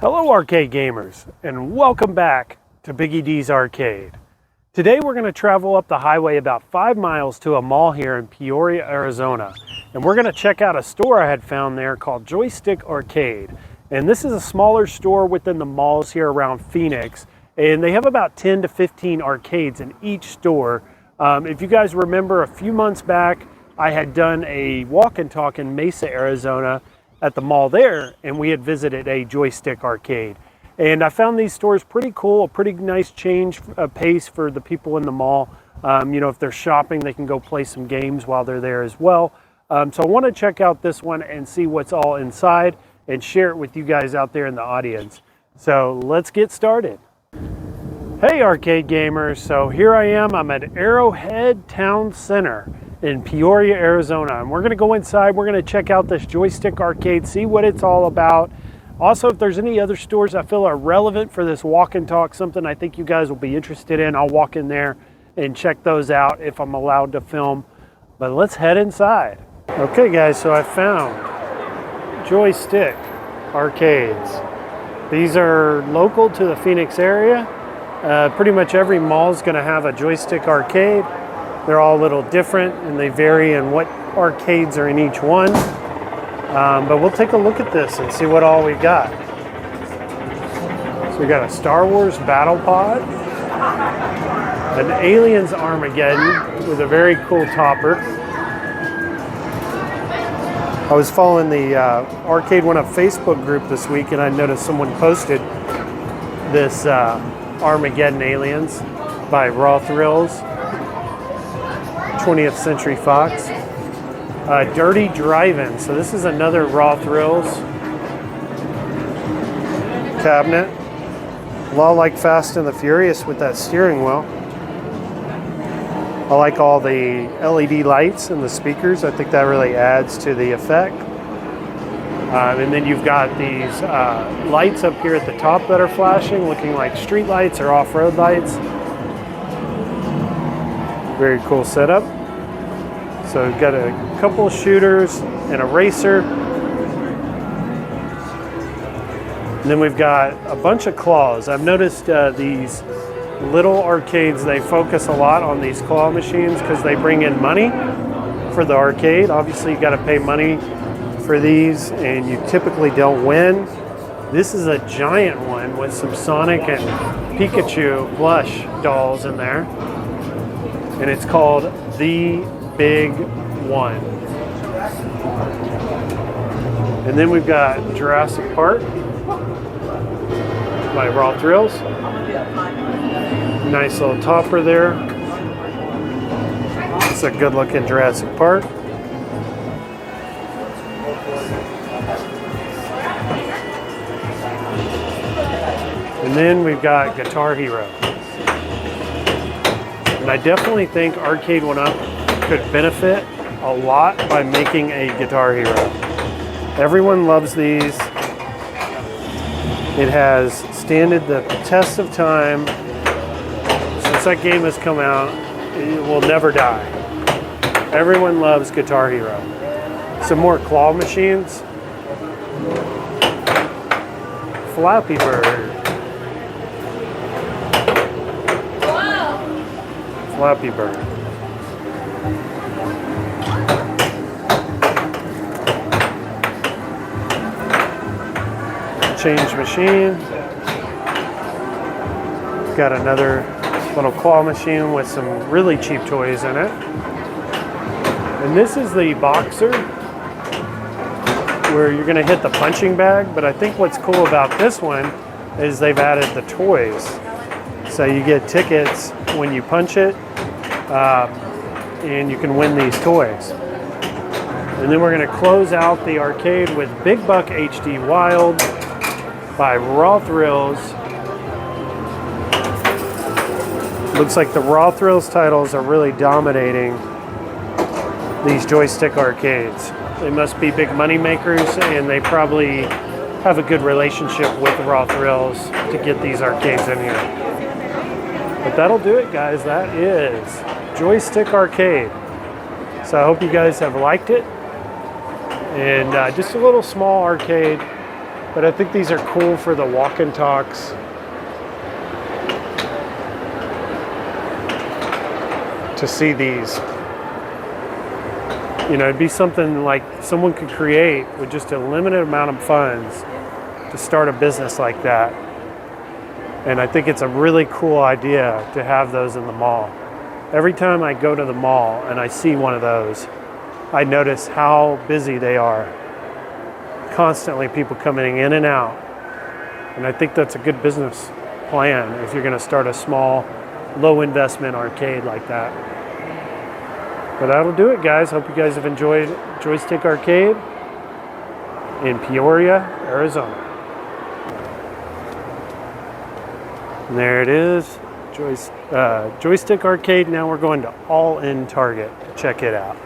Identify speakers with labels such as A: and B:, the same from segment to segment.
A: Hello arcade gamers, and welcome back to Biggie D's Arcade. Today we're going to travel up the highway about 5 miles to a mall here in Peoria, Arizona. And we're going to check out a store I had found there called Joystick Arcade. And this is a smaller store within the malls here around Phoenix. And they have about 10 to 15 arcades in each store. If you guys remember, a few months back I had done a walk and talk in Mesa, Arizona at the mall there, and we had visited a Joystick Arcade. And I found these stores pretty cool, a pretty nice change of pace for the people in the mall. You know, if they're shopping, they can go play some games while they're there as well. So I want to check out this one and see what's all inside and share it with you guys out there in the audience. So let's get started. Hey arcade gamers, so here I am, I'm at Arrowhead Towne Center in Peoria, Arizona. And we're going to go inside, we're going to check out this Joystick Arcade, see what it's all about. Also, if there's any other stores I feel are relevant for this walk and talk, something I think you guys will be interested in, I'll walk in there and check those out if I'm allowed to film. But let's head inside. Okay guys, so I found Joystick Arcades. These are local to the Phoenix area. Pretty much every mall is going to have a Joystick Arcade. They're all a little different and they vary in what arcades are in each one. But we'll take a look at this and see what all we got. So we got a Star Wars Battle Pod, an Aliens Armageddon with a very cool topper. I was following the Arcade1up Facebook group this week and I noticed someone posted this Armageddon Aliens by Raw Thrills, 20th Century Fox. Dirty Drive-In, so this is another Raw Thrills cabinet. A lot like Fast and the Furious with that steering wheel. I like all the LED lights and the speakers. I think that really adds to the effect. And then you've got these lights up here at the top that are flashing, looking like street lights or off-road lights. Very cool setup. So we've got a couple of shooters and a racer. And then we've got a bunch of claws. I've noticed these little arcades, they focus a lot on these claw machines because they bring in money for the arcade. Obviously you got to pay money for these and you typically don't win. This is a giant one with some Sonic and Pikachu plush dolls in there. And it's called The Big One. And then we've got Jurassic Park by Raw Thrills. Nice little topper there. It's a good looking Jurassic Park. And then we've got Guitar Hero. And I definitely think Arcade1up could benefit a lot by making a Guitar Hero. Everyone loves these. It has standed the test of time. Since that game has come out, it will never die. Everyone loves Guitar Hero. Some more claw machines. Flappy Bird. Flappy Bird. Change machine. Got another little claw machine with some really cheap toys in it. And this is the Boxer, where you're going to hit the punching bag. But I think what's cool about this one is they've added the toys. So you get tickets when you punch it, and you can win these toys. And then we're going to close out the arcade with Big Buck HD Wild by Raw Thrills. Looks like the Raw Thrills titles are really dominating these Joystick Arcades. They must be big money makers and they probably have a good relationship with Raw Thrills to get these arcades in here. But that'll do it guys, that is Joystick Arcade. So I hope you guys have liked it. And just a little small arcade. But I think these are cool for the walk and talks. To see these. You know, it'd be something like someone could create with just a limited amount of funds to start a business like that. And I think it's a really cool idea to have those in the mall. Every time I go to the mall and I see one of those, I notice how busy they are. Constantly people coming in and out. And I think that's a good business plan if you're going to start a small, low investment arcade like that. But that'll do it, guys. Hope you guys have enjoyed Joystick Arcade in Peoria, Arizona. And there it is, Joystick Arcade. Now we're going to All In Target. Check it out.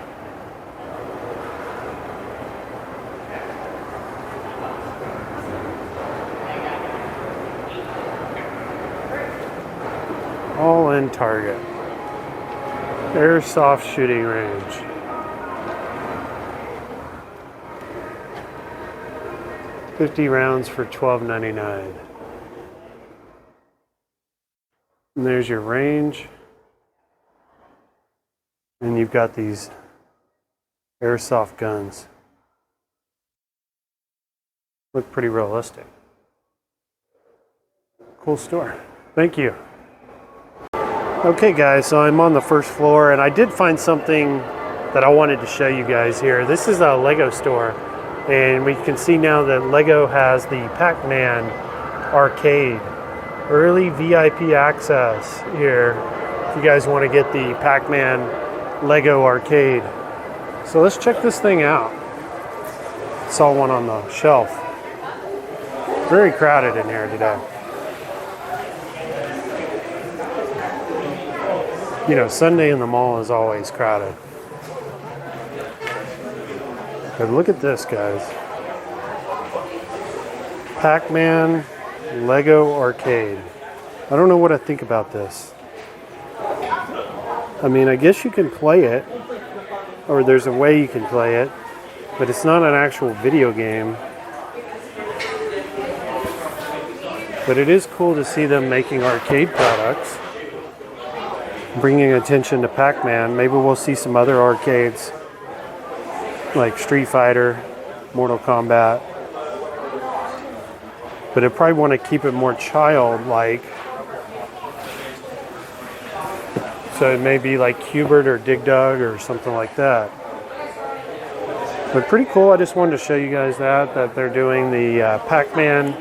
A: All In Target. Airsoft shooting range. $50 rounds for $12.99. And there's your range. And you've got these airsoft guns. Look pretty realistic. Cool store. Thank you. Okay guys, so I'm on the first floor and I did find something that I wanted to show you guys here. This is a Lego store and we can see now that Lego has the Pac-Man arcade. Early VIP access here if you guys want to get the Pac-Man Lego arcade. So let's check this thing out. Saw one on the shelf. Very crowded in here today. You know, Sunday in the mall is always crowded. But look at this, guys. Pac-Man Lego Arcade. I don't know what I think about this. I mean, I guess you can play it, or there's a way you can play it, but it's not an actual video game. But it is cool to see them making arcade products. Bringing attention to Pac-Man. Maybe we'll see some other arcades like Street Fighter, Mortal Kombat. But I probably want to keep it more childlike. So it may be like Cubert or Dig Dug or something like that. But pretty cool. I just wanted to show you guys that they're doing the Pac-Man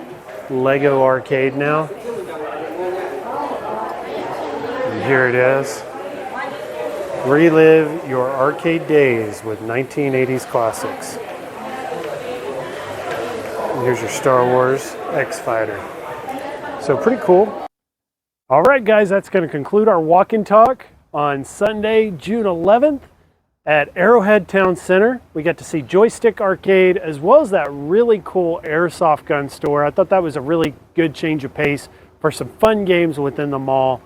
A: Lego arcade now. Here it is. Relive your arcade days with 1980s classics. And here's your Star Wars X-Fighter. So pretty cool. All right, guys, that's going to conclude our walk and talk on Sunday, June 11th at Arrowhead Towne Center. We got to see Joystick Arcade as well as that really cool airsoft gun store. I thought that was a really good change of pace for some fun games within the mall.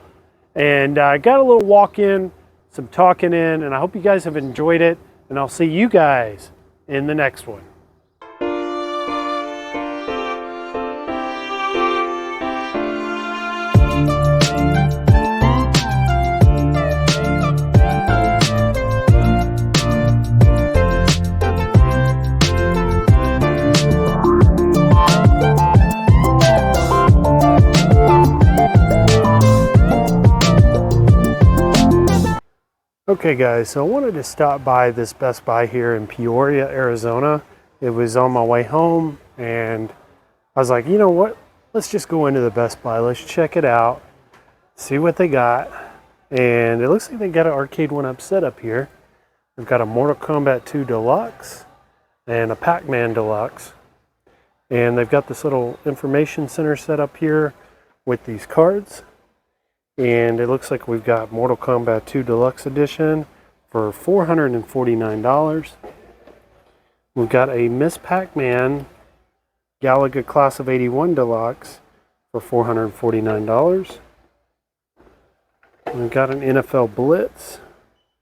A: And I got a little walk-in, some talking in, and I hope you guys have enjoyed it. And I'll see you guys in the next one. Okay guys, so I wanted to stop by this Best Buy here in Peoria, Arizona. It was on my way home and I was like, you know what? Let's just go into the Best Buy. Let's check it out, see what they got. And it looks like they got an Arcade1up setup here. They've got a Mortal Kombat 2 Deluxe and a Pac-Man Deluxe. And they've got this little information center set up here with these cards. And it looks like we've got Mortal Kombat 2 Deluxe Edition for $449. We've got a Miss Pac-Man Galaga Class of 81 Deluxe for $449. We've got an NFL Blitz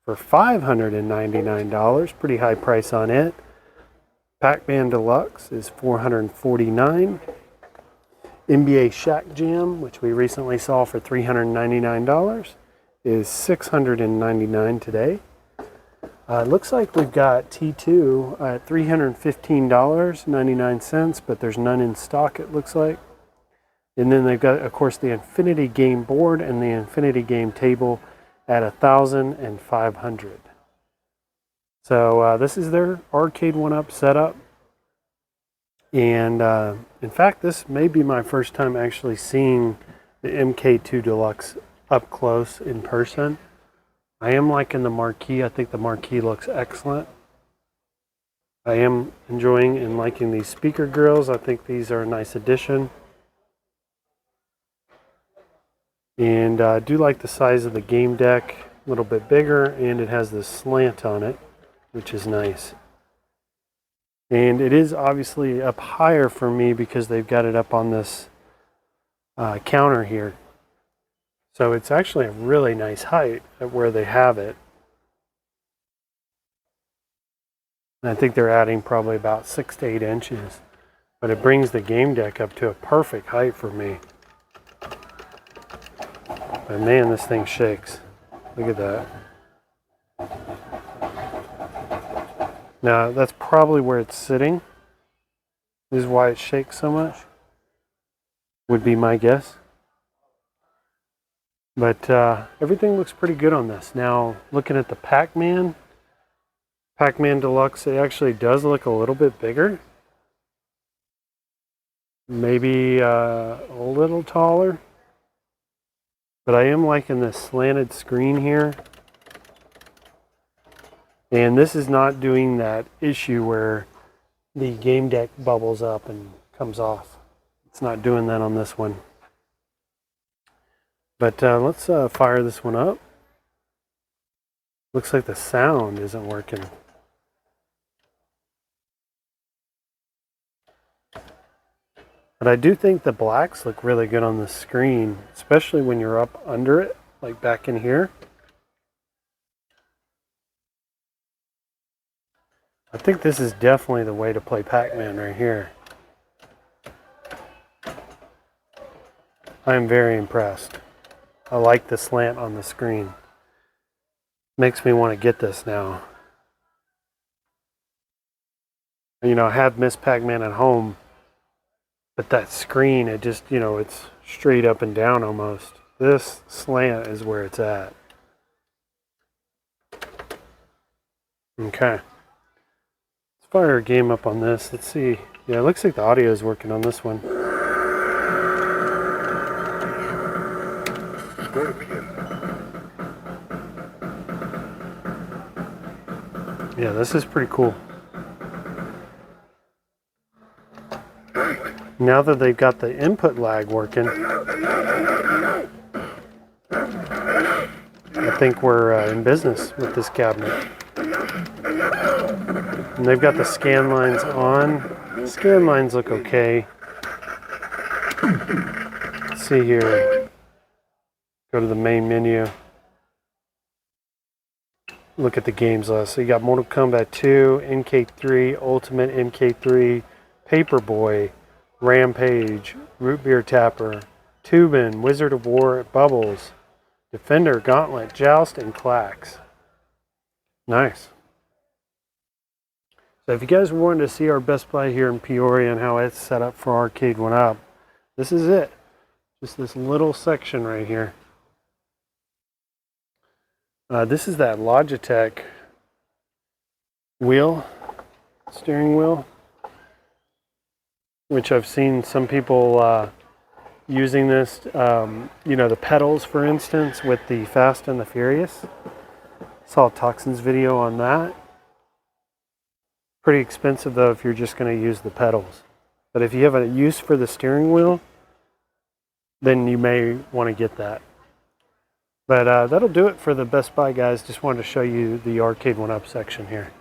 A: for $599. Pretty high price on it. Pac-Man Deluxe is $449. NBA Shack Jam, which we recently saw for $399, is $699 today. It looks like we've got T2 at $315.99, but there's none in stock, it looks like. And then they've got, of course, the Infinity Game board and the Infinity Game table at $1,500. So this is their Arcade1up setup. And in fact, this may be my first time actually seeing the MK2 Deluxe up close in person. I am liking the marquee. I think the marquee looks excellent. I am enjoying and liking these speaker grills. I think these are a nice addition. And I do like the size of the game deck, a little bit bigger, and it has this slant on it, which is nice. And it is obviously up higher for me because they've got it up on this counter here. So it's actually a really nice height at where they have it. And I think they're adding probably about 6 to 8 inches. But it brings the game deck up to a perfect height for me. But man, this thing shakes. Look at that. Now, that's probably where it's sitting. This is why it shakes so much. Would be my guess. But everything looks pretty good on this. Now, looking at the Pac-Man Deluxe, it actually does look a little bit bigger. Maybe a little taller. But I am liking this slanted screen here. And this is not doing that issue where the game deck bubbles up and comes off. It's not doing that on this one. But let's fire this one up. Looks like the sound isn't working. But I do think the blacks look really good on the screen, especially when you're up under it, like back in here. I think this is definitely the way to play Pac-Man right here. I am very impressed. I like the slant on the screen. Makes me want to get this now. You know, I have missed Pac-Man at home, but that screen, it just, you know, it's straight up and down almost. This slant is where it's at. Okay. Let's fire a game up on this. Let's see. Yeah, it looks like the audio is working on this one. Yeah, this is pretty cool. Now that they've got the input lag working, I think we're in business with this cabinet. And they've got the scan lines on. The scan lines look okay. Let's see here. Go to the main menu. Look at the games list. So you got Mortal Kombat 2, MK3, Ultimate MK3, Paperboy, Rampage, Root Beer Tapper, Tubin, Wizard of War, Bubbles, Defender, Gauntlet, Joust, and Clax. Nice. So if you guys wanted to see our Best Buy here in Peoria and how it's set up for Arcade1up, this is it. Just this little section right here. This is that Logitech steering wheel, which I've seen some people using this, you know, the pedals, for instance, with the Fast and the Furious. Saw Toxin's video on that. Pretty expensive, though, if you're just going to use the pedals. But if you have a use for the steering wheel, then you may want to get that. But that'll do it for the Best Buy, guys. Just wanted to show you the Arcade1up section here.